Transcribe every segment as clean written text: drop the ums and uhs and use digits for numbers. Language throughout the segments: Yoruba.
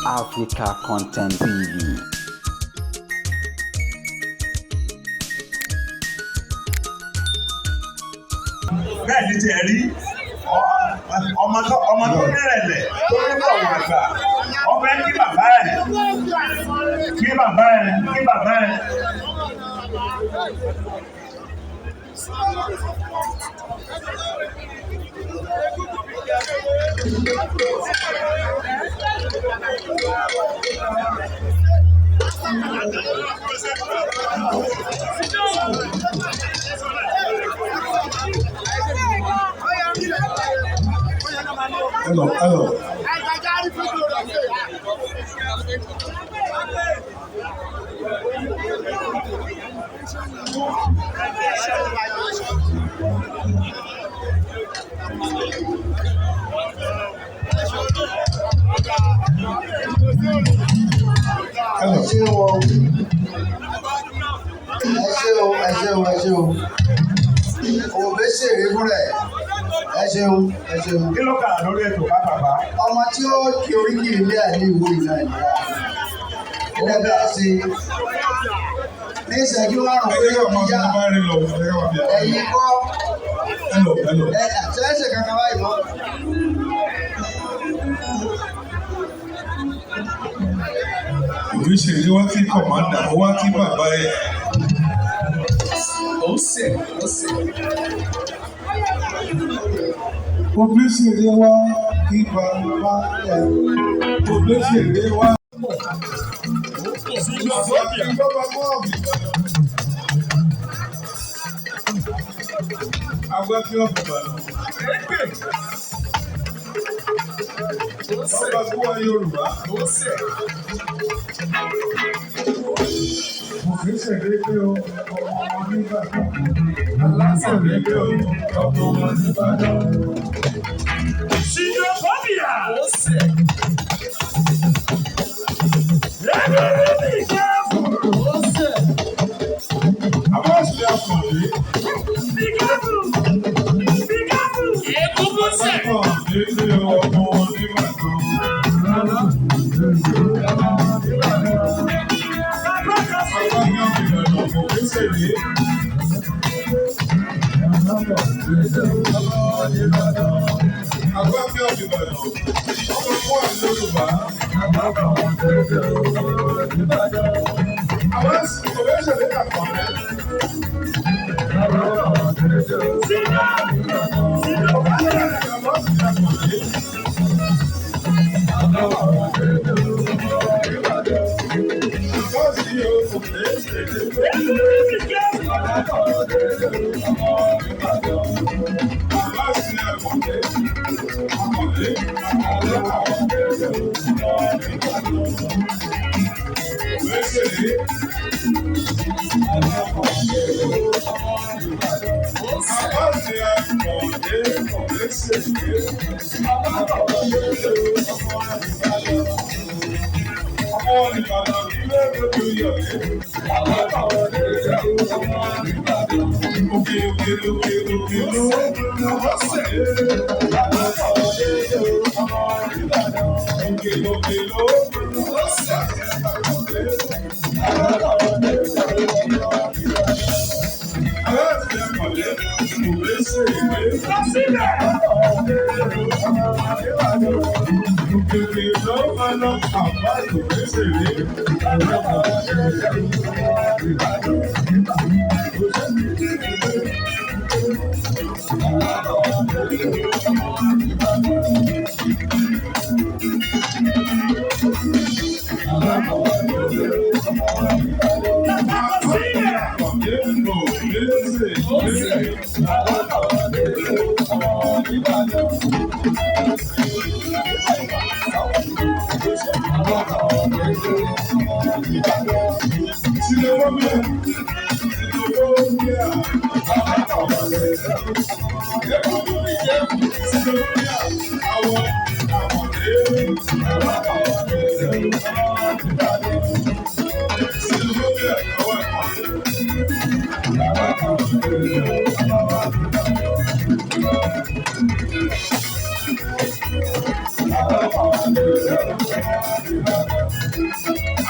Africa Content TV. Bẹ́ẹ̀ ni tiẹ̀ rí ọmọ tó nírẹ̀lẹ̀ tó ní bọ̀wọ̀ àgbà ọbẹ̀ kí bàbá ẹ̀. Hello. Obesere fúnra ẹ ṣeun. Kí ló kà lórí ètò bàbá? Ọmọ tí ó kí oríkì ilé àní ìwé ìlà ìlà. Ilé bẹ́ẹ̀ ṣe ní ìṣẹ́jú márùn-ún pé yóò yá ẹ̀yin kọ́ ṣẹ́ṣẹ̀ kankan báyìí mọ́. Obesere wá kí kọ̀mándà, ó wá kí bàbá ẹ̀. Obesere wá kí bàbá ẹ̀. Obesere wá. Agbábí ọ̀bùnbàdàn. Ọba tó wá Yorùbá. Obesere pé o, ọmọ Oníbàdàn. Alásọ̀rẹ́ pé o, ọmọ Oníbàdàn. Xenophobia. Abass ni Akande. Be careful. Akande pé ọmọ Oníbàdàn. Obesere. Agbábí ọ̀bìbàdàn, ọmọ fún àmì Yorùbá. Abass Obesere Akande.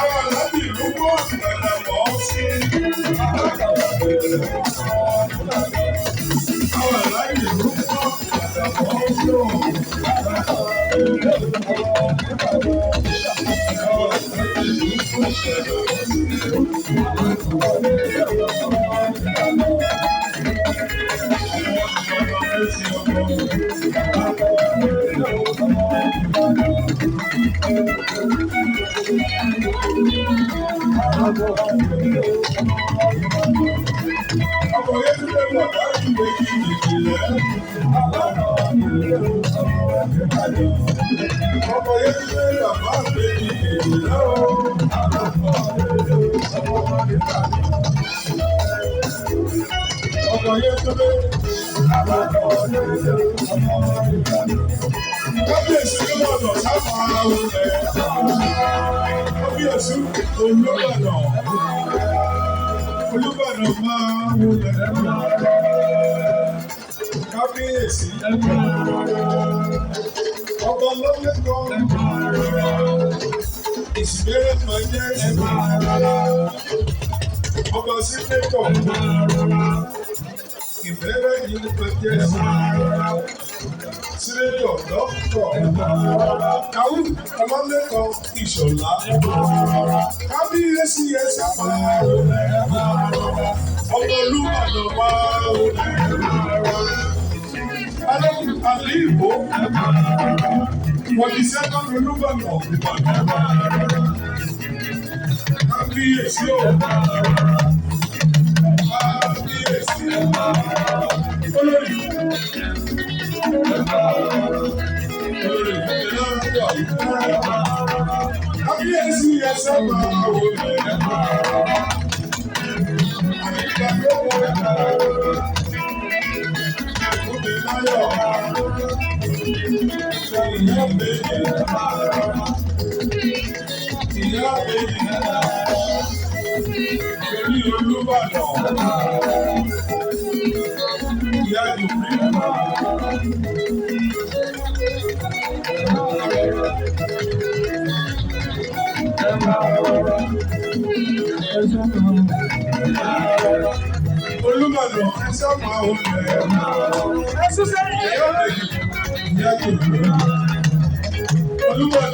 Àwọn aláàbì ló kọ́ ìgbàgbọ́ bọ̀ sí. Àwọn aláàbì ló kọ́ ìgbàgbọ́ Kábíyèsí ló wà lọ sáfà olè. Kábíyèsí Olúbàdàn máa wọlé. Kábíyèsí ọba lọ́lẹ́kọ̀ọ́ ìsìlẹ̀rẹ̀ máa jẹ́ ọba sílẹ̀kọ̀ ìbẹ̀rẹ̀ yìí máa jẹ́ sílẹ̀kọ̀ lọ́kọ̀ kàwé ọlọ́lẹ́kọ̀ọ́ ìṣọ̀lá kábíyèsí ẹ̀sẹ̀ máa wọlé ọba Olúbàdàn máa wọlé. Àlìbò wọ́n ti sẹ́kọ̀ọ́ Olúbàdàn kábíyèsí o kábíyèsí olórí kábíyèsí ẹsẹ̀ máa wọlé àyíká yóò wọlé. Ìyá méjì pẹ̀lú Olúbàdàn, ìyá Yorùbá. Olúbàdàn ẹsẹ̀ máa wọ ẹ̀. Ẹ̀sùn sẹ́yìn. Ìyá Yorùbá. Olúbàdàn.